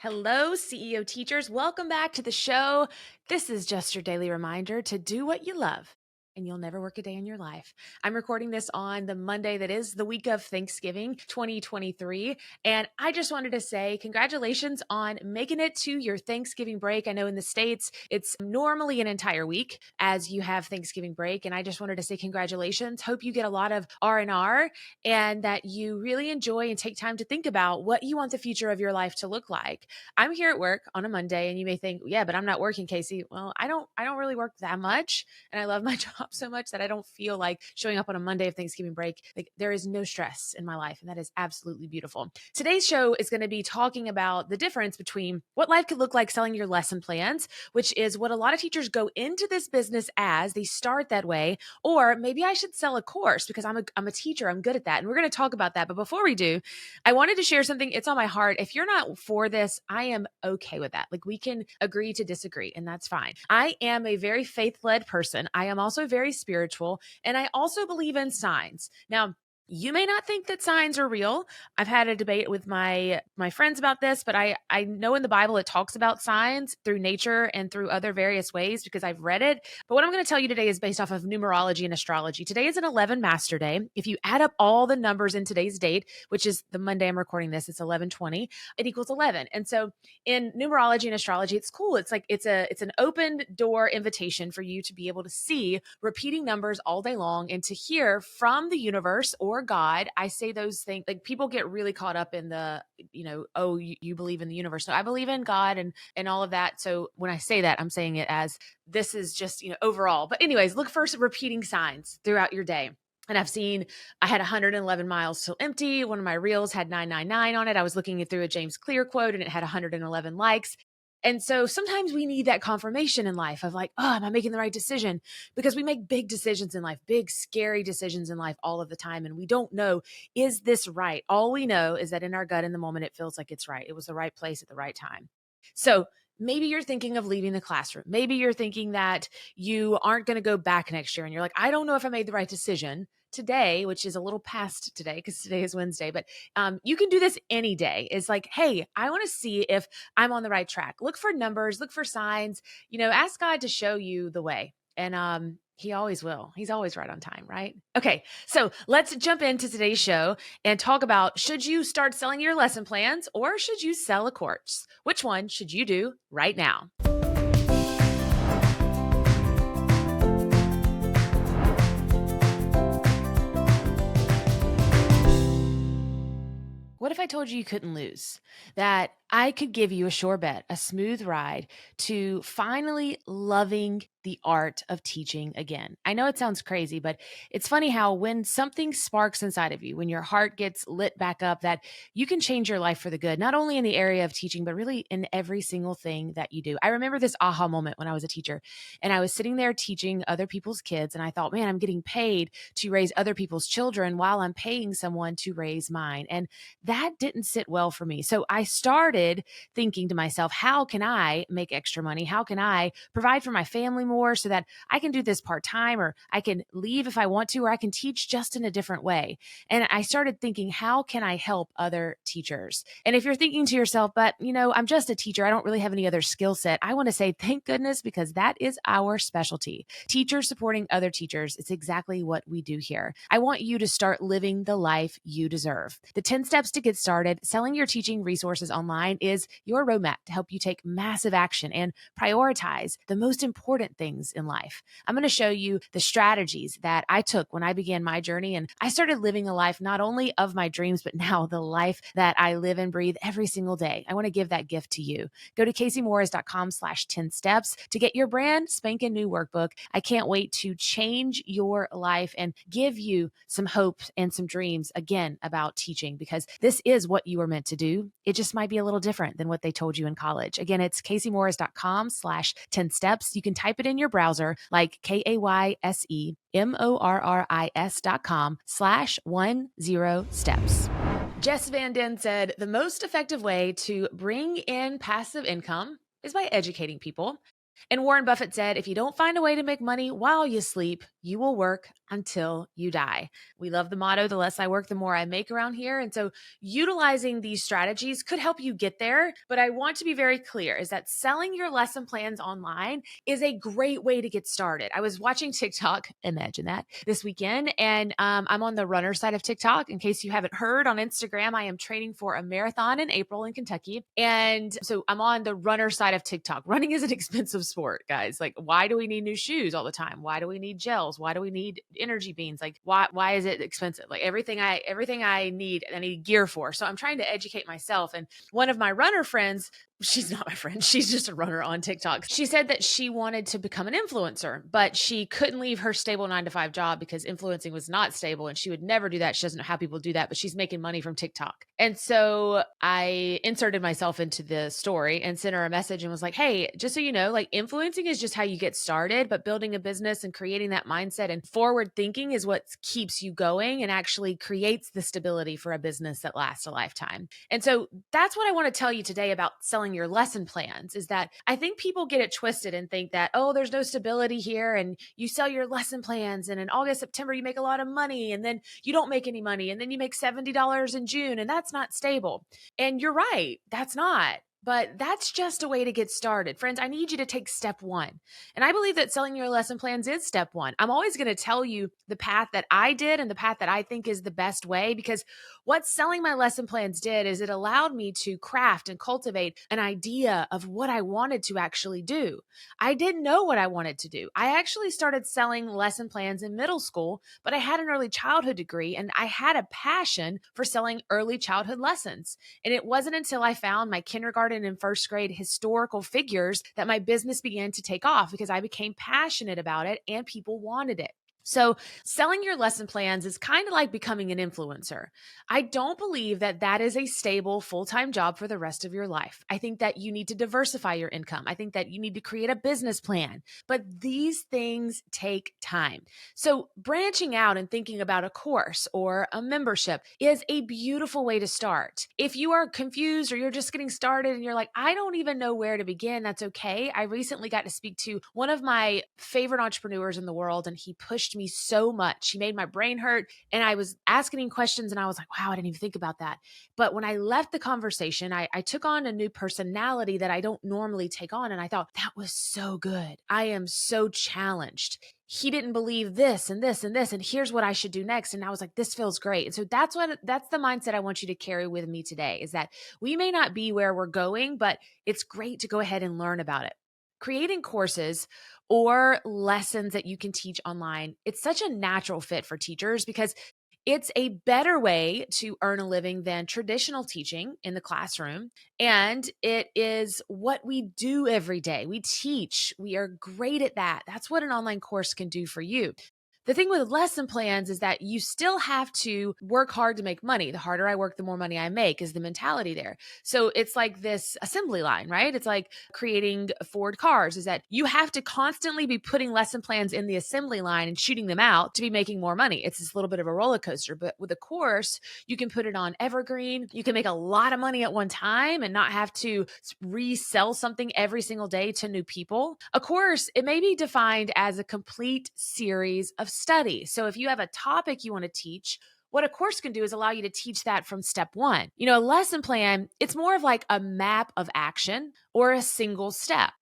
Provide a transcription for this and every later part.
Hello, CEO teachers. Welcome back to the show. This is just your daily reminder to do what you love, and you'll never work a day in your life. I'm recording this on the Monday that is the week of Thanksgiving 2023. And I just wanted to say congratulations on making it to your Thanksgiving break. I know in the States, it's normally an entire week as you have Thanksgiving break. And I just wanted to say congratulations. Hope you get a lot of R&R and that you really enjoy and take time to think about what you want the future of your life to look like. I'm here at work on a Monday and you may think, yeah, but I'm not working, Casey. Well, I don't really work that much. And I love my job so much that I don't feel like showing up on a Monday of Thanksgiving break. Like there is no stress in my life. And that is absolutely beautiful. Today's show is going to be talking about the difference between what life could look like selling your lesson plans, which is what a lot of teachers go into this business as. They start that way. Or maybe I should sell a course because I'm a teacher. I'm good at that. And we're going to talk about that. But before we do, I wanted to share something. It's on my heart. If you're not for this, I am okay with that. Like we can agree to disagree, and that's fine. I am a very faith-led person. I am also very spiritual, and I also believe in signs. Now, you may not think that signs are real. I've had a debate with my friends about this, but I know in the Bible it talks about signs through nature and through other various ways because I've read it. But what I'm going to tell you today is based off of numerology and astrology. Today is an 11 master day. If you add up all the numbers in today's date, which is the Monday I'm recording this, it's 11/20, it equals 11. And so in numerology and astrology, it's cool. It's like it's an open door invitation for you to be able to see repeating numbers all day long and to hear from the universe or God. I say those things like people get really caught up in the, oh, you believe in the universe. So I believe in God and all of that. So when I say that, I'm saying it as this is just, overall. But anyways, look for some repeating signs throughout your day. And I had 111 miles till empty. One of my reels had 999 on it. I was looking through a James Clear quote and it had 111 likes. And so sometimes we need that confirmation in life of like, oh, am I making the right decision? Because we make big decisions in life, big, scary decisions in life all of the time. And we don't know, is this right? All we know is that in our gut in the moment, it feels like it's right. It was the right place at the right time. So maybe you're thinking of leaving the classroom. Maybe you're thinking that you aren't going to go back next year. And you're like, I don't know if I made the right decision today, which is a little past today because today is Wednesday, but you can do this any day. It's like, hey, I want to see if I'm on the right track. Look for numbers, look for signs, ask God to show you the way. And he always will. He's always right on time, right? Okay, so let's jump into today's show and talk about, should you start selling your lesson plans or should you sell a course? Which one should you do right now? What if I told you couldn't lose? That I could give you a sure bet, a smooth ride to finally loving the art of teaching again. I know it sounds crazy, but it's funny how when something sparks inside of you, when your heart gets lit back up, that you can change your life for the good, not only in the area of teaching, but really in every single thing that you do. I remember this aha moment when I was a teacher and I was sitting there teaching other people's kids. And I thought, man, I'm getting paid to raise other people's children while I'm paying someone to raise mine. And that didn't sit well for me. So I started thinking to myself, how can I make extra money? How can I provide for my family more so that I can do this part-time, or I can leave if I want to, or I can teach just in a different way? And I started thinking, how can I help other teachers? And if you're thinking to yourself, but I'm just a teacher, I don't really have any other skill set, I want to say thank goodness, because that is our specialty. Teachers supporting other teachers. It's exactly what we do here. I want you to start living the life you deserve. The 10 steps to get started selling your teaching resources online is your roadmap to help you take massive action and prioritize the most important things in life. I'm going to show you the strategies that I took when I began my journey, and I started living a life not only of my dreams, but now the life that I live and breathe every single day. I want to give that gift to you. Go to caseymorris.com/10 steps to get your brand spanking new workbook. I can't wait to change your life and give you some hope and some dreams again about teaching, because this is what you were meant to do. It just might be a little different than what they told you in college. Again, it's caseymorris.com/10 steps. You can type it in your browser like KAYSEMORRIS.com/10 steps. Jess Van Den said, the most effective way to bring in passive income is by educating people. And Warren Buffett said, if you don't find a way to make money while you sleep, you will work until you die. We love the motto, the less I work, the more I make around here. And so utilizing these strategies could help you get there. But I want to be very clear is that selling your lesson plans online is a great way to get started. I was watching TikTok, imagine that, this weekend, and I'm on the runner side of TikTok. In case you haven't heard, on Instagram, I am training for a marathon in April in Kentucky. And so I'm on the runner side of TikTok. Running is an expensive sport, guys. Like, why do we need new shoes all the time? Why do we need gels? Why do we need energy beans? Like, why is it expensive? Like everything I need gear for. So I'm trying to educate myself. And one of my runner friends, she's not my friend. She's just a runner on TikTok. She said that she wanted to become an influencer, but she couldn't leave her stable 9 to 5 job because influencing was not stable and she would never do that. She doesn't know how people do that, but she's making money from TikTok. And so I inserted myself into the story and sent her a message and was like, hey, just so you know, like influencing is just how you get started, but building a business and creating that mindset and forward thinking is what keeps you going and actually creates the stability for a business that lasts a lifetime. And so that's what I want to tell you today about selling your lesson plans is that I think people get it twisted and think that, oh, there's no stability here. And you sell your lesson plans. And in August, September, you make a lot of money. And then you don't make any money. And then you make $70 in June. And that's not stable. And you're right. That's not. But that's just a way to get started. Friends, I need you to take step one. And I believe that selling your lesson plans is step one. I'm always going to tell you the path that I did and the path that I think is the best way, because what selling my lesson plans did is it allowed me to craft and cultivate an idea of what I wanted to actually do. I didn't know what I wanted to do. I actually started selling lesson plans in middle school, but I had an early childhood degree and I had a passion for selling early childhood lessons. And it wasn't until I found my kindergarten and first grade historical figures that my business began to take off because I became passionate about it and people wanted it. So selling your lesson plans is kind of like becoming an influencer. I don't believe that that is a stable full-time job for the rest of your life. I think that you need to diversify your income. I think that you need to create a business plan, but these things take time. So branching out and thinking about a course or a membership is a beautiful way to start. If you are confused or you're just getting started and you're like, I don't even know where to begin, that's okay. I recently got to speak to one of my favorite entrepreneurs in the world, and he pushed me so much. He made my brain hurt. And I was asking him questions and I was like, wow, I didn't even think about that. But when I left the conversation, I took on a new personality that I don't normally take on. And I thought, that was so good. I am so challenged. He didn't believe this and this and this, and here's what I should do next. And I was like, this feels great. And so that's the mindset I want you to carry with me today, is that we may not be where we're going, but it's great to go ahead and learn about it. Creating courses or lessons that you can teach online, it's such a natural fit for teachers because it's a better way to earn a living than traditional teaching in the classroom. And it is what we do every day. We teach, we are great at that. That's what an online course can do for you. The thing with lesson plans is that you still have to work hard to make money. The harder I work, the more money I make is the mentality there. So it's like this assembly line, right? It's like creating Ford cars, is that you have to constantly be putting lesson plans in the assembly line and shooting them out to be making more money. It's this little bit of a roller coaster, but with a course, you can put it on evergreen. You can make a lot of money at one time and not have to resell something every single day to new people. A course, it may be defined as a complete series of study. So if you have a topic you want to teach, what a course can do is allow you to teach that from step one. You know, a lesson plan, it's more of like a map of action or a single step.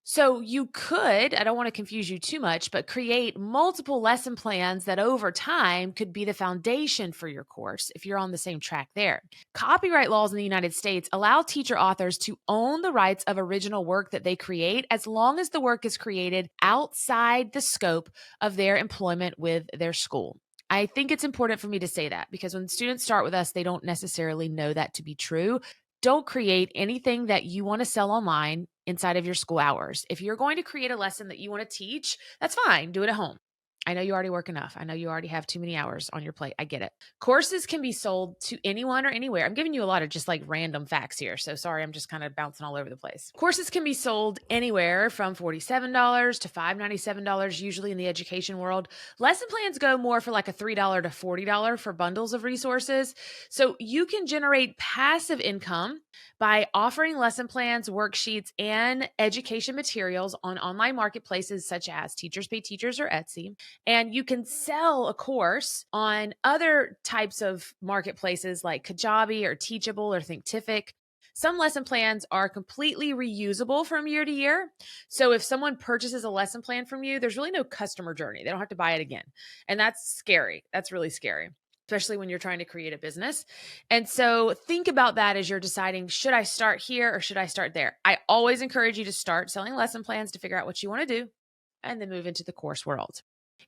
So you could, I don't want to confuse you too much, but create multiple lesson plans that over time could be the foundation for your course if you're on the same track there. Copyright laws in the United States allow teacher authors to own the rights of original work that they create as long as the work is created outside the scope of their employment with their school. I think it's important for me to say that because when students start with us, they don't necessarily know that to be true. Don't create anything that you want to sell online inside of your school hours. If you're going to create a lesson that you want to teach, that's fine. Do it at home. I know you already work enough. I know you already have too many hours on your plate. I get it. Courses can be sold to anyone or anywhere. I'm giving you a lot of just like random facts here. So sorry, I'm just kind of bouncing all over the place. Courses can be sold anywhere from $47 to $597, usually in the education world. Lesson plans go more for like a $3 to $40 for bundles of resources. So you can generate passive income by offering lesson plans, worksheets, and education materials on online marketplaces such as Teachers Pay Teachers or Etsy. And you can sell a course on other types of marketplaces like Kajabi or Teachable or Thinkific. Some lesson plans are completely reusable from year to year. So if someone purchases a lesson plan from you, there's really no customer journey. They don't have to buy it again. And that's scary. That's really scary, especially when you're trying to create a business. And so think about that as you're deciding, should I start here or should I start there? I always encourage you to start selling lesson plans to figure out what you want to do and then move into the course world.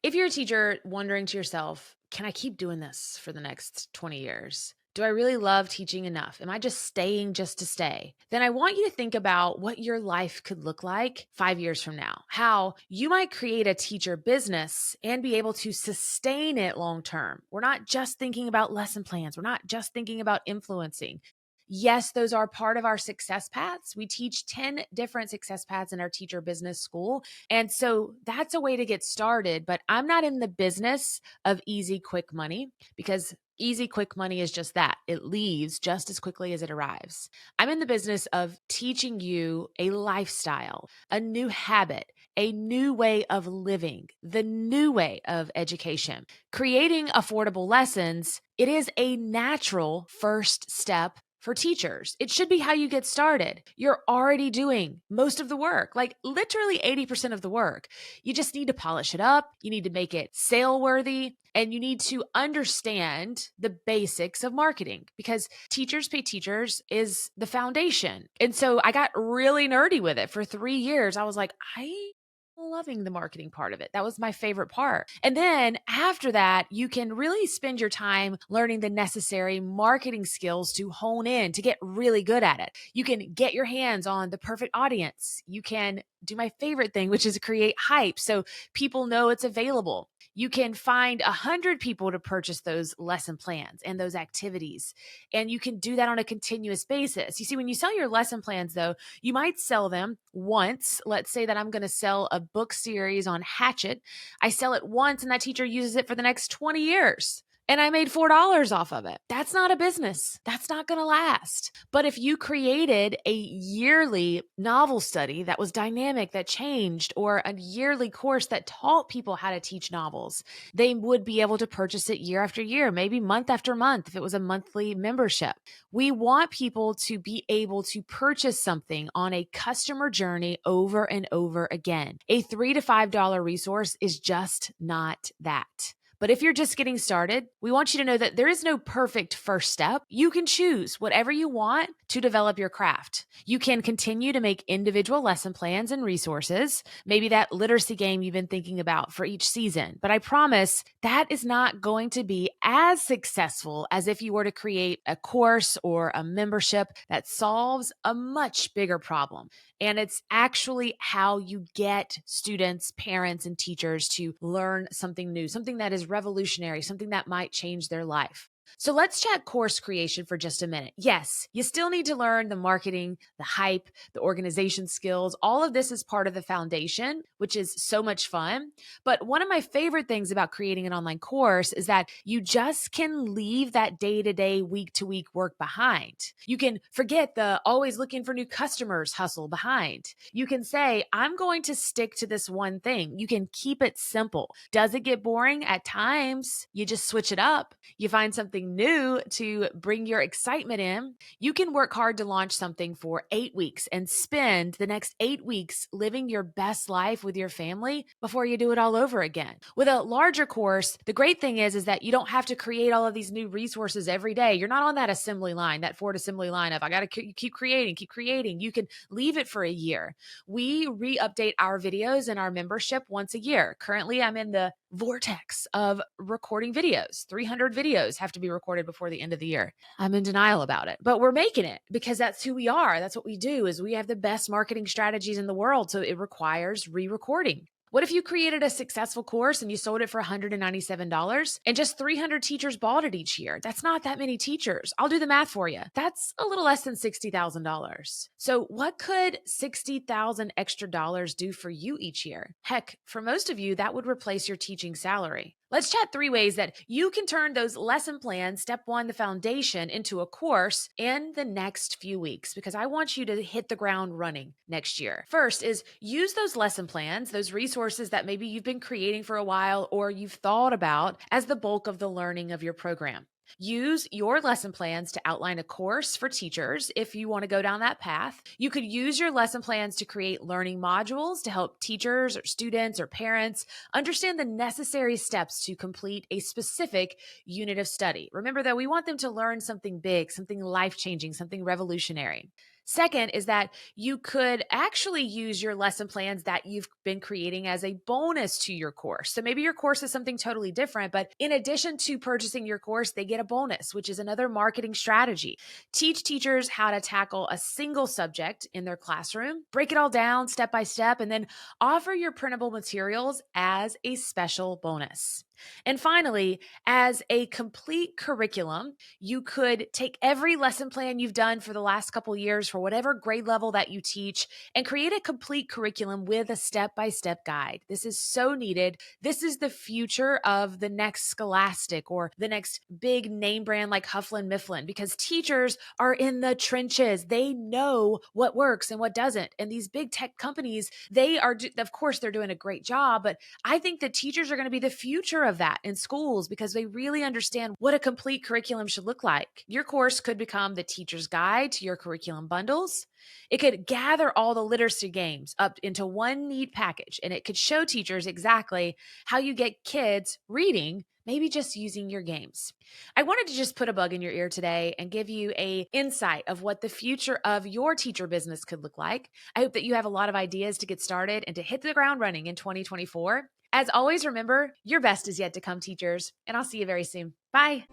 If you're a teacher wondering to yourself, can I keep doing this for the next 20 years? Do I really love teaching enough? Am I just staying just to stay? Then I want you to think about what your life could look like 5 years from now, how you might create a teacher business and be able to sustain it long term. We're not just thinking about lesson plans. We're not just thinking about influencing. Yes, those are part of our success paths. We teach 10 different success paths in our teacher business school. And so that's a way to get started. But I'm not in the business of easy, quick money because easy, quick money is just that. It leaves just as quickly as it arrives. I'm in the business of teaching you a lifestyle, a new habit, a new way of living, the new way of education. Creating affordable lessons, it is a natural first step for teachers. It should be how you get started. You're already doing most of the work, like literally 80% of the work. You just need to polish it up. You need to make it sale worthy. And you need to understand the basics of marketing because Teachers Pay Teachers is the foundation. And so I got really nerdy with it for 3 years. I was like, I loving the marketing part of it. That was my favorite part. And then after that, you can really spend your time learning the necessary marketing skills to hone in, to get really good at it. You can get your hands on the perfect audience. You can do my favorite thing, which is create hype so people know it's available. You can find 100 people to purchase those lesson plans and those activities. And you can do that on a continuous basis. You see, when you sell your lesson plans, though, you might sell them once. Let's say that I'm going to sell a book series on Hatchet. I sell it once and that teacher uses it for the next 20 years. And I made $4 off of it. That's not a business. That's not going to last. But if you created a yearly novel study that was dynamic, that changed, or a yearly course that taught people how to teach novels, they would be able to purchase it year after year, maybe month after month if it was a monthly membership. We want people to be able to purchase something on a customer journey over and over again. A $3 to $5 resource is just not that. But if you're just getting started, we want you to know that there is no perfect first step. You can choose whatever you want to develop your craft. You can continue to make individual lesson plans and resources, maybe that literacy game you've been thinking about for each season. But I promise that is not going to be as successful as if you were to create a course or a membership that solves a much bigger problem. And it's actually how you get students, parents, and teachers to learn something new, something that is revolutionary, something that might change their life. So let's chat course creation for just a minute. Yes, you still need to learn the marketing, the hype, the organization skills. All of this is part of the foundation, which is so much fun. But one of my favorite things about creating an online course is that you just can leave that day-to-day, week-to-week work behind. You can forget the always looking for new customers hustle behind. You can say, I'm going to stick to this one thing. You can keep it simple. Does it get boring? At times, you just switch it up. You find something new to bring your excitement in. You can work hard to launch something for 8 weeks and spend the next 8 weeks living your best life with your family before you do it all over again. With a larger course, the great thing is that you don't have to create all of these new resources every day. You're not on that assembly line, that Ford assembly line of, I got to keep creating. You can leave it for a year. We re-update our videos in our membership once a year. Currently, I'm in the vortex of recording videos. 300 videos have to be recorded before the end of the year. I'm in denial about it, but we're making it because that's who we are. That's what we do is we have the best marketing strategies in the world. So it requires re-recording. What if you created a successful course and you sold it for $197 and just 300 teachers bought it each year? That's not that many teachers. I'll do the math for you. That's a little less than $60,000. So, what could $60,000 extra dollars do for you each year? Heck, for most of you, that would replace your teaching salary. Let's chat 3 ways that you can turn those lesson plans, step one, the foundation, into a course in the next few weeks, because I want you to hit the ground running next year. First is use those lesson plans, those resources that maybe you've been creating for a while or you've thought about as the bulk of the learning of your program. Use your lesson plans to outline a course for teachers if you want to go down that path. You could use your lesson plans to create learning modules to help teachers or students or parents understand the necessary steps to complete a specific unit of study. Remember, though, we want them to learn something big, something life-changing, something revolutionary. Second is that you could actually use your lesson plans that you've been creating as a bonus to your course. So maybe your course is something totally different, but in addition to purchasing your course, they get a bonus, which is another marketing strategy. Teach teachers how to tackle a single subject in their classroom, break it all down step by step, and then offer your printable materials as a special bonus. And finally, as a complete curriculum, you could take every lesson plan you've done for the last couple years for whatever grade level that you teach and create a complete curriculum with a step-by-step guide. This is so needed. This is the future of the next Scholastic or the next big name brand like Hufflin Mifflin, because teachers are in the trenches. They know what works and what doesn't. And these big tech companies, of course, they're doing a great job, but I think that teachers are going to be the future of that in schools because they really understand what a complete curriculum should look like. Your course could become the teacher's guide to your curriculum bundles. It could gather all the literacy games up into one neat package, and it could show teachers exactly how you get kids reading, maybe just using your games. I wanted to just put a bug in your ear today and give you a insight of what the future of your teacher business could look like. I hope that you have a lot of ideas to get started and to hit the ground running in 2024. As always, remember, your best is yet to come, teachers, and I'll see you very soon. Bye.